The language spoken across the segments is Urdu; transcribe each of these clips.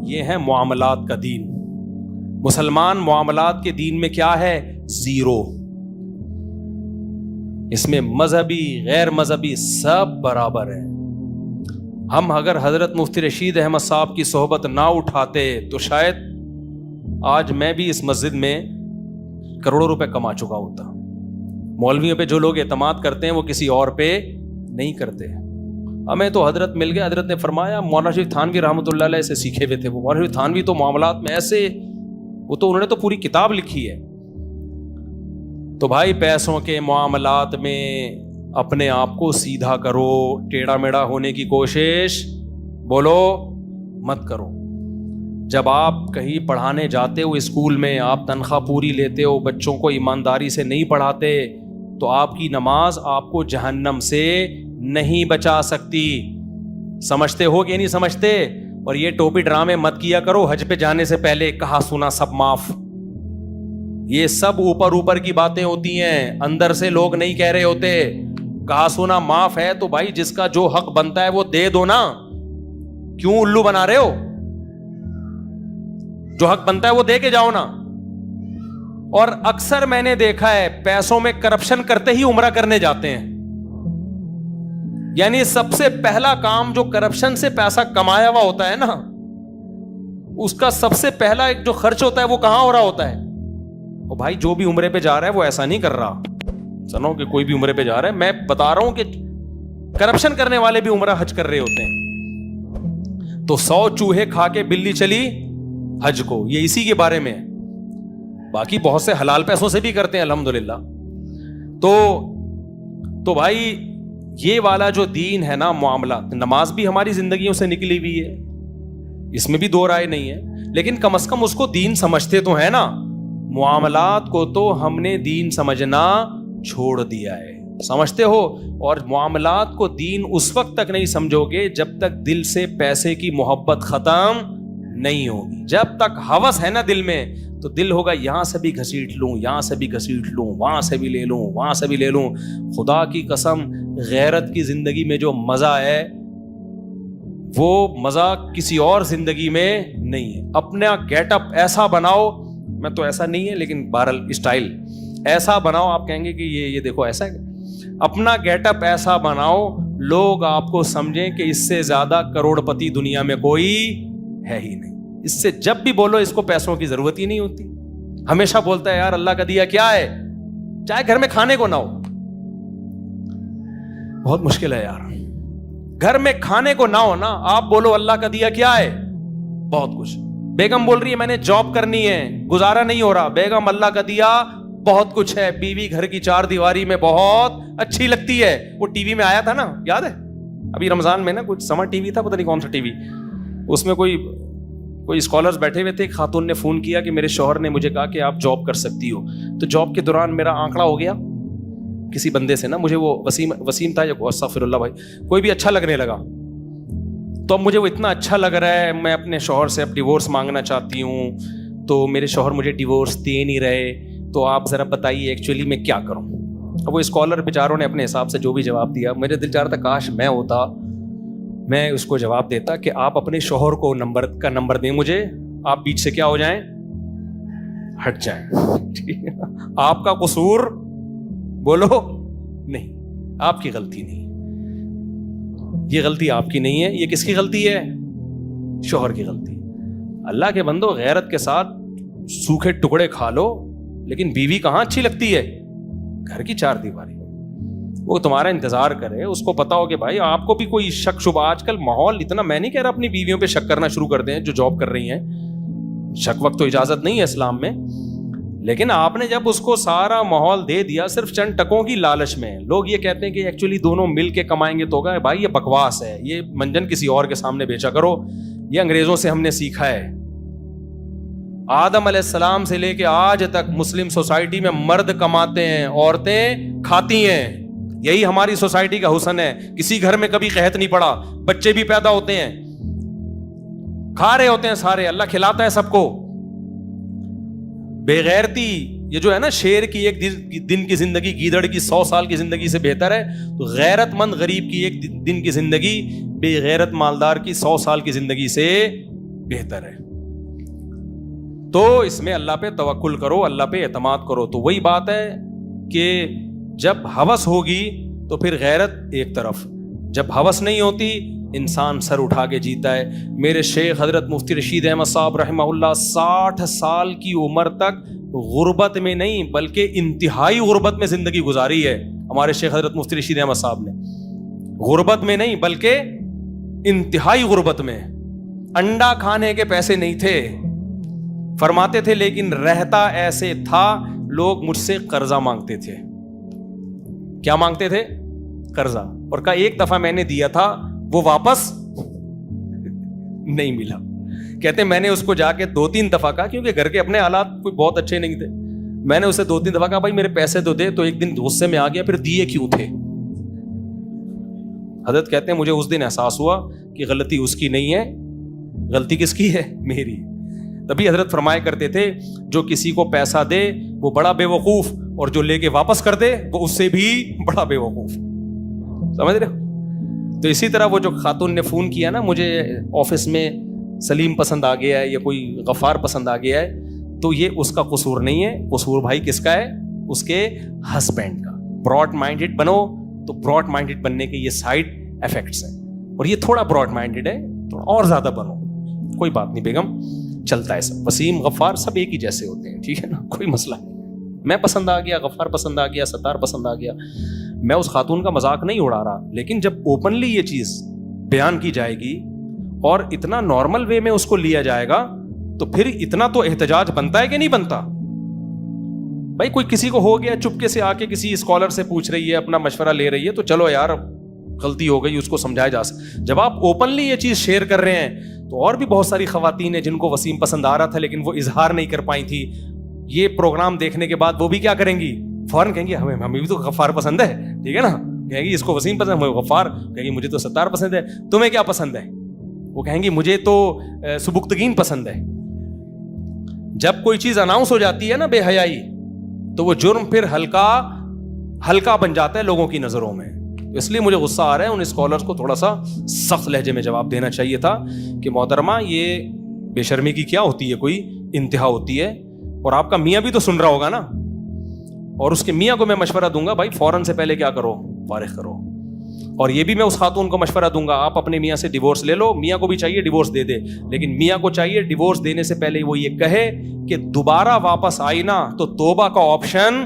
یہ ہے معاملات کا دین. مسلمان معاملات کے دین میں کیا ہے؟ زیرو. اس میں مذہبی غیر مذہبی سب برابر ہے. ہم اگر حضرت مفتی رشید احمد صاحب کی صحبت نہ اٹھاتے تو شاید آج میں بھی اس مسجد میں کروڑوں روپے کما چکا ہوتا. مولویوں پہ جو لوگ اعتماد کرتے ہیں وہ کسی اور پہ نہیں کرتے. ہمیں تو حضرت مل گئے. حضرت نے فرمایا، مولانا شریف تھانوی رحمۃ اللہ علیہ سے سیکھے ہوئے تھے وہ. مولانا شریف تھانوی تو معاملات میں ایسے، وہ تو انہوں نے تو پوری کتاب لکھی ہے. تو بھائی پیسوں کے معاملات میں اپنے آپ کو سیدھا کرو، ٹیڑھا میڑھا ہونے کی کوشش بولو مت کرو. جب آپ کہیں پڑھانے جاتے ہو اسکول میں، آپ تنخواہ پوری لیتے ہو، بچوں کو ایمانداری سے نہیں پڑھاتے تو آپ کی نماز آپ کو جہنم سے نہیں بچا سکتی. سمجھتے ہو کہ نہیں سمجھتے؟ اور یہ ٹوپی ڈرامے مت کیا کرو حج پہ جانے سے پہلے، کہا سنا سب معاف. یہ سب اوپر اوپر کی باتیں ہوتی ہیں، اندر سے لوگ نہیں کہہ رہے ہوتے. کہا سنا معاف ہے تو بھائی جس کا جو حق بنتا ہے وہ دے دو نا. کیوں الو بنا رہے ہو؟ جو حق بنتا ہے وہ دے کے جاؤ نا. اور اکثر میں نے دیکھا ہے پیسوں میں کرپشن کرتے ہی عمرہ کرنے جاتے ہیں. یعنی سب سے پہلا کام جو کرپشن سے پیسہ کمایا ہوا ہوتا ہے نا، اس کا سب سے پہلا ایک جو خرچ ہوتا ہے وہ کہاں ہو رہا ہوتا ہے؟ اور بھائی جو بھی عمرے پہ جا رہا ہے وہ ایسا نہیں کر رہا. سنو کہ کوئی بھی عمرے پہ جا رہا ہے، میں بتا رہا ہوں کہ کرپشن کرنے والے بھی عمرہ حج کر رہے ہوتے ہیں. تو 100 چوہے کھا کے بلی چلی حج کو، یہ اسی کے بارے میں ہے. باقی بہت سے حلال پیسوں سے بھی کرتے ہیں الحمدللہ. تو بھائی یہ والا جو دین ہے نا معاملات، نماز بھی ہماری زندگیوں سے نکلی ہوئی ہے، اس میں بھی دو رائے نہیں ہے، لیکن کم از کم اس کو دین سمجھتے تو ہے نا. معاملات کو تو ہم نے دین سمجھنا چھوڑ دیا ہے. سمجھتے ہو؟ اور معاملات کو دین اس وقت تک نہیں سمجھو گے جب تک دل سے پیسے کی محبت ختم نہیں ہوگی. جب تک ہوس ہے نا دل میں تو دل ہوگا یہاں سے بھی گھسیٹ لوں، یہاں سے بھی گھسیٹ لوں، وہاں سے بھی لے لوں، وہاں سے بھی لے لوں. خدا کی قسم غیرت کی زندگی میں جو مزہ ہے وہ مزہ کسی اور زندگی میں نہیں ہے. اپنا گیٹ اپ ایسا بناؤ، میں تو ایسا نہیں ہے لیکن بہرحال اسٹائل ایسا بناؤ، آپ کہیں گے کہ یہ دیکھو ایسا ہے. اپنا گیٹ اپ ایسا بناؤ لوگ آپ کو سمجھیں کہ اس سے زیادہ کروڑ پتی دنیا میں کوئی ہے ہی نہیں. اس سے جب بھی بولو اس کو پیسوں کی ضرورت ہی نہیں ہوتی. ہمیشہ بولتا ہے یار اللہ کا دیا کیا ہے، چاہے گھر میں کھانے کو نہ ہو. بہت مشکل ہے یار، گھر میں کھانے کو نہ ہو نا، آپ بولو اللہ کا دیا کیا ہے، بہت کچھ. بیگم بول رہی ہے میں نے جاب کرنی ہے، گزارا نہیں ہو رہا. بیگم اللہ کا دیا بہت کچھ ہے. بیوی گھر کی چار دیواری میں بہت اچھی لگتی ہے. وہ ٹی وی میں آیا تھا نا، یاد ہے ابھی رمضان میں نا، کچھ سمر ٹی وی تھا، پتہ نہیں کون سا ٹی وی، اس میں کوئی اسکالرز بیٹھے ہوئے تھے. ایک خاتون نے فون کیا کہ میرے شوہر نے مجھے کہا کہ آپ جاب کر سکتی ہو. تو جاب کے دوران میرا آنکڑا ہو گیا کسی بندے سے نا، مجھے وہ وسیم تھا یا استغفر اللہ بھائی، کوئی بھی اچھا لگنے لگا. تو اب مجھے وہ اتنا اچھا لگ رہا ہے، میں اپنے شوہر سے اب ڈیورس مانگنا چاہتی ہوں، تو میرے شوہر مجھے ڈیورس دے نہیں رہے. تو آپ ذرا بتائیے ایکچولی میں کیا کروں. اب وہ اسکالر بیچاروں نے اپنے حساب سے جو بھی جواب دیا، میرے دل چاہ رہا تھا کاش میں ہوتا، میں اس کو جواب دیتا کہ آپ اپنے شوہر کو نمبر دیں مجھے، آپ بیچ سے کیا ہو جائیں، ہٹ جائیں. آپ کا قصور بولو نہیں، آپ کی غلطی نہیں، یہ غلطی آپ کی نہیں ہے. یہ کس کی غلطی ہے؟ شوہر کی غلطی. اللہ کے بندو غیرت کے ساتھ سوکھے ٹکڑے کھا لو، لیکن بیوی کہاں اچھی لگتی ہے؟ گھر کی چار دیواری. وہ تمہارا انتظار کرے، اس کو پتا ہو کہ بھائی آپ کو بھی کوئی شک شبہ، آج کل ماحول اتنا، میں نہیں کہہ رہا اپنی بیویوں پہ شک کرنا شروع کر دیں جو جاب کر رہی ہیں، شک وقت تو اجازت نہیں ہے اسلام میں، لیکن آپ نے جب اس کو سارا ماحول دے دیا صرف چند ٹکوں کی لالچ میں. لوگ یہ کہتے ہیں کہ ایکچولی دونوں مل کے کمائیں گے تو ہوگا. بھائی یہ بکواس ہے، یہ منجن کسی اور کے سامنے بیچا کرو، یہ انگریزوں سے ہم نے سیکھا ہے. آدم علیہ السلام سے لے کے آج تک مسلم سوسائٹی میں مرد کماتے ہیں، عورتیں کھاتی ہیں. یہی ہماری سوسائٹی کا حسن ہے. کسی گھر میں کبھی قحط نہیں پڑا، بچے بھی پیدا ہوتے ہیں، کھا رہے ہوتے ہیں سارے، اللہ کھلاتا ہے سب کو. بے غیرتی یہ جو ہے نا، شیر کی ایک دن کی زندگی گیدڑ کی 100 سال کی زندگی سے بہتر ہے. تو غیرت مند غریب کی ایک دن کی زندگی بے غیرت مالدار کی 100 سال کی زندگی سے بہتر ہے. تو اس میں اللہ پہ توکل کرو, اللہ پہ اعتماد کرو. تو وہی بات ہے کہ جب ہوس ہوگی تو پھر غیرت ایک طرف, جب ہوس نہیں ہوتی انسان سر اٹھا کے جیتا ہے. میرے شیخ حضرت مفتی رشید احمد صاحب رحمہ اللہ 60 سال کی عمر تک غربت میں نہیں بلکہ انتہائی غربت میں زندگی گزاری ہے. ہمارے شیخ حضرت مفتی رشید احمد صاحب نے غربت میں نہیں بلکہ انتہائی غربت میں, انڈا کھانے کے پیسے نہیں تھے. فرماتے تھے لیکن رہتا ایسے تھا, لوگ مجھ سے قرضہ مانگتے تھے. کیا مانگتے تھے؟ قرضہ. اور کہا ایک دفعہ میں نے دیا تھا وہ واپس نہیں ملا. کہتے میں نے اس کو جا کے 2-3 دفعہ کہا, کیونکہ گھر کے اپنے حالات کوئی بہت اچھے نہیں تھے. میں نے اسے 2-3 دفعہ کہا بھائی میرے پیسے تو دے, تو ایک دن غصے میں آ گیا, پھر دیے کیوں تھے؟ حضرت کہتے ہیں مجھے اس دن احساس ہوا کہ غلطی اس کی نہیں ہے, غلطی کس کی ہے؟ میری. تبھی حضرت فرمایا کرتے تھے جو کسی کو پیسہ دے وہ بڑا بے وقوف, اور جو لے کے واپس کر دے وہ اس سے بھی بڑا بے وقوف. سمجھ رہے ہو؟ تو اسی طرح وہ جو خاتون نے فون کیا نا, مجھے آفس میں سلیم پسند آ گیا ہے یا کوئی غفار پسند آ گیا ہے, تو یہ اس کا قصور نہیں ہے. قصور بھائی کس کا ہے؟ اس کے ہسبینڈ کا. براڈ مائنڈڈ بنو, تو براڈ مائنڈڈ بننے کے یہ سائڈ افیکٹس ہیں, اور یہ تھوڑا براڈ مائنڈڈ ہے, تھوڑا اور زیادہ بنو. کوئی بات نہیں بیگم, چلتا ہے سب. وسیم غفار سب ایک ہی جیسے ہوتے ہیں, ٹھیک ہے نا, کوئی مسئلہ نہیں. میں پسند آ گیا, غفار پسند آ گیا, ستار پسند آ گیا, میں اس خاتون کا مذاق نہیں اڑا رہا. لیکن جب اوپنلی یہ چیز بیان کی جائے گی اور اتنا نارمل وے میں اس کو لیا جائے گا, تو پھر اتنا تو احتجاج بنتا ہے کہ نہیں بنتا؟ بھائی کوئی کسی کو ہو گیا, چپکے سے آ کے کسی اسکالر سے پوچھ رہی ہے, اپنا مشورہ لے رہی ہے, تو چلو یار غلطی ہو گئی, اس کو سمجھایا جا سکتا. جب آپ اوپنلی یہ چیز شیئر کر رہے ہیں, تو اور بھی بہت ساری خواتین ہیں جن کو وسیم پسند آ رہا تھا لیکن وہ اظہار نہیں کر پائی تھی. یہ پروگرام دیکھنے کے بعد وہ بھی کیا کریں گی؟ فوراً کہیں گی ہمیں بھی تو غفار پسند ہے, ٹھیک ہے نا. کہیں گی اس کو وسیم پسند ہے, غفار کہیں گی مجھے تو ستار پسند ہے, تمہیں کیا پسند ہے؟ وہ کہیں گی مجھے تو سبکتگین پسند ہے. جب کوئی چیز اناؤنس ہو جاتی ہے نا بے حیائی, تو وہ جرم پھر ہلکا بن جاتا ہے لوگوں کی نظروں میں. اس لیے مجھے غصہ آ رہا ہے, ان اسکالرز کو تھوڑا سا سخت لہجے میں جواب دینا چاہیے تھا کہ محترمہ یہ بے شرمی کی کیا ہوتی ہے, کوئی انتہا ہوتی ہے. اور آپ کا میاں بھی تو سن رہا ہوگا نا, اور اس کے میاں کو میں مشورہ دوں گا بھائی فوراً سے پہلے کیا کرو, فارغ کرو. اور یہ بھی میں اس خاتون کو مشورہ دوں گا, آپ اپنے میاں سے ڈیورس لے لو. میاں کو بھی چاہیے ڈیورس دے دے, لیکن میاں کو چاہیے ڈیورس دینے سے پہلے وہ یہ کہے کہ دوبارہ واپس آئی نا تو توبہ کا آپشن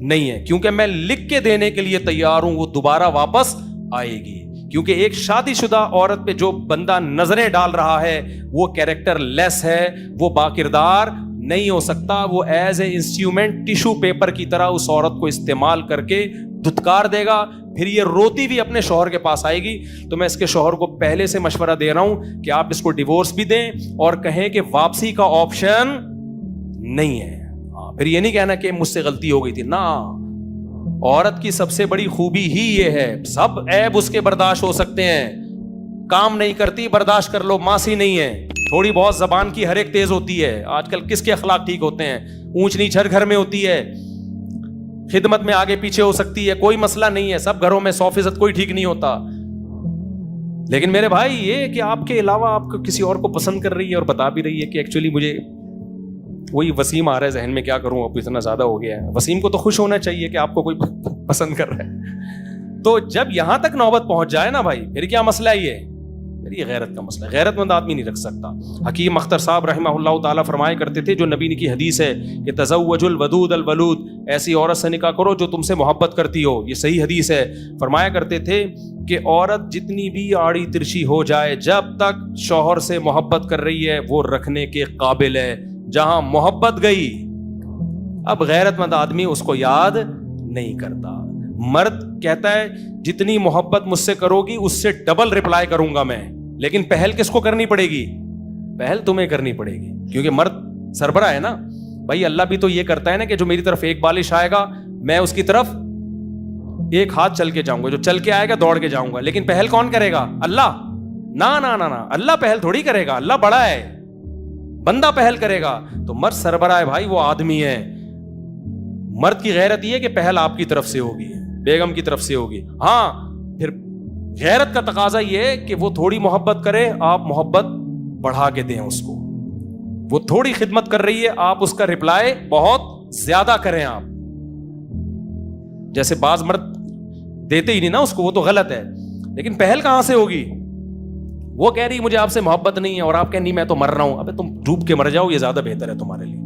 نہیں ہے, کیونکہ میں لکھ کے دینے کے لیے تیار ہوں, وہ دوبارہ واپس آئے گی. کیونکہ ایک شادی شدہ عورت پہ جو بندہ نظریں ڈال رہا ہے وہ کیریکٹر لیس ہے, وہ باکردار نہیں ہو سکتا. وہ as a instrument tissue paper کی طرح اس عورت کو استعمال کر کے دھتکار دے گا, پھر یہ روتی بھی اپنے شوہر کے پاس آئے گی. تو میں اس کے شوہر کو پہلے سے مشورہ دے رہا ہوں کہ آپ اس کو ڈیورس بھی دیں اور کہیں کہ واپسی کا آپشن نہیں ہے. پھر یہ نہیں کہنا کہ مجھ سے غلطی ہو گئی تھی, نا. عورت کی سب سے بڑی خوبی ہی یہ ہے, سب عیب اس کے برداشت ہو سکتے ہیں. کام نہیں کرتی برداشت کر لو, ماسی نہیں ہے. تھوڑی بہت زبان کی ہر ایک تیز ہوتی ہے. آج کل کس کے اخلاق ٹھیک ہوتے ہیں؟ اونچ نیچ ہر گھر میں ہوتی ہے. خدمت میں آگے پیچھے ہو سکتی ہے, کوئی مسئلہ نہیں ہے. سب گھروں میں 100% کوئی ٹھیک نہیں ہوتا. لیکن میرے بھائی یہ کہ آپ کے علاوہ آپ کو کسی اور کو پسند کر رہی ہے اور بتا بھی رہی ہے کہ ایکچولی مجھے وہی وسیم آ رہا ہے ذہن میں, کیا کروں اب اتنا زیادہ ہو گیا ہے. وسیم کو تو خوش ہونا چاہیے کہ آپ کو کوئی پسند کر رہا ہے. تو جب یہاں تک نوبت پہنچ جائے نا بھائی, پھر کیا مسئلہ ہے یہ غیرت کا مسئلہ. غیرت مند آدمی نہیں رکھ سکتا. حکیم اختر صاحب رحمہ اللہ تعالیٰ فرمایا کرتے تھے, جو نبی کی حدیث ہے کہ تزوج الودود الولود, ایسی عورت سے نکاح کرو جو تم سے محبت کرتی ہو. یہ صحیح حدیث ہے. فرمایا کرتے تھے کہ عورت جتنی بھی آڑی ترچی ہو جائے, جب تک شوہر سے محبت کر رہی ہے وہ رکھنے کے قابل ہے. جہاں محبت گئی, اب غیرت مند آدمی اس کو یاد نہیں کرتا. مرد کہتا ہے جتنی محبت مجھ سے کرو گی اس سے ڈبل رپلائی کروں گا میں, لیکن پہل کس کو کرنی پڑے گی؟ پہل تمہیں کرنی پڑے گی, کیونکہ مرد سربراہ ہے نا بھائی. اللہ بھی تو یہ کرتا ہے نا کہ جو میری طرف ایک بالش آئے گا میں اس کی طرف ایک ہاتھ چل کے جاؤں گا, جو چل کے آئے گا دوڑ کے جاؤں گا. لیکن پہل کون کرے گا؟ اللہ. نا نا نا نا, اللہ پہل تھوڑی کرے گا, اللہ بڑا ہے, بندہ پہل کرے گا. تو مرد سربراہ ہے بھائی, وہ آدمی ہے. مرد کی غیرت یہ ہے کہ پہل آپ کی طرف سے ہوگی, بیگم کی طرف سے ہوگی. ہاں پھر غیرت کا تقاضا یہ ہے کہ وہ تھوڑی محبت کرے, آپ محبت بڑھا کے دیں اس کو. وہ تھوڑی خدمت کر رہی ہے, آپ اس کا رپلائی بہت زیادہ کریں. آپ جیسے بعض مرد دیتے ہی نہیں نا اس کو, وہ تو غلط ہے, لیکن پہل کہاں سے ہوگی؟ وہ کہہ رہی مجھے آپ سے محبت نہیں ہے, اور آپ کہیں نہیں میں تو مر رہا ہوں. ابے تم ڈوب کے مر جاؤ, یہ زیادہ بہتر ہے تمہارے لیے.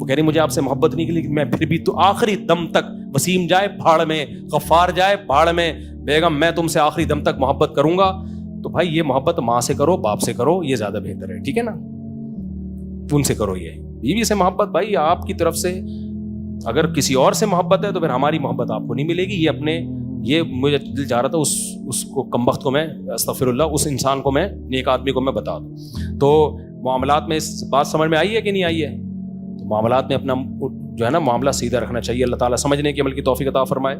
وہ کہہ رہی مجھے آپ سے محبت نہیں کی, لیکن میں پھر بھی تو آخری دم تک, وسیم جائے بھاڑ میں, غفار جائے بھاڑ میں, بیگم میں تم سے آخری دم تک محبت کروں گا. تو بھائی یہ محبت ماں سے کرو, باپ سے کرو, یہ زیادہ بہتر ہے, ٹھیک ہے نا, ان سے کرو. یہ بیوی سے محبت بھائی آپ کی طرف سے, اگر کسی اور سے محبت ہے تو پھر ہماری محبت آپ کو نہیں ملے گی. یہ اپنے, یہ مجھے دل چاہ رہا تھا اس کو کمبخت کو میں, استغفر اللہ, اس انسان کو میں, نیک آدمی کو میں بتا دوں. تو معاملات میں اس بات سمجھ میں آئی ہے کہ نہیں آئی ہے؟ تو معاملات میں اپنا جو ہے نا معاملہ سیدھا رکھنا چاہیے. اللہ تعالیٰ سمجھنے کی عمل کی توفیق عطا فرمائے.